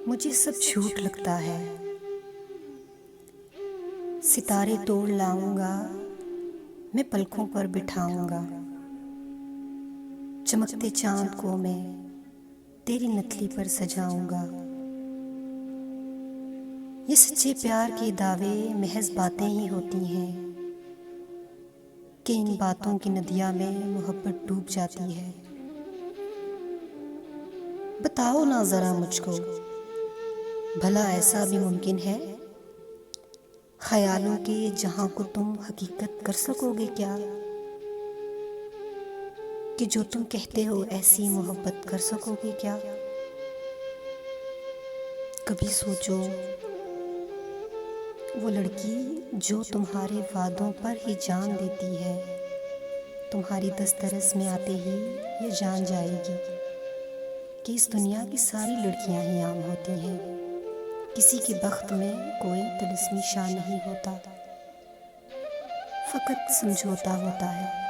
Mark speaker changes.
Speaker 1: मुझे सब झूठ लगता है। सितारे तोड़ लाऊंगा, मैं पलकों पर बिठाऊंगा। चमकते चांद को मैं तेरी नथली पर सजाऊंगा। ये सच्चे प्यार के दावे महज बातें ही होती हैं कि इन बातों की नदियाँ में मोहब्बत डूब जाती है। बताओ ना ज़रा मुझको, भला ऐसा भी मुमकिन है? ख्यालों के जहां को तुम हकीकत कर सकोगे क्या? कि जो तुम कहते हो ऐसी मोहब्बत कर सकोगे क्या? कभी सोचो, वो लड़की जो तुम्हारे वादों पर ही जान देती है, तुम्हारी दस्तरस में आते ही ये जान जाएगी कि इस दुनिया की सारी लड़कियां ही आम होती हैं। किसी के बख्त में कोई तिलिस्मी शान नहीं होता, फ़कत समझौता होता है।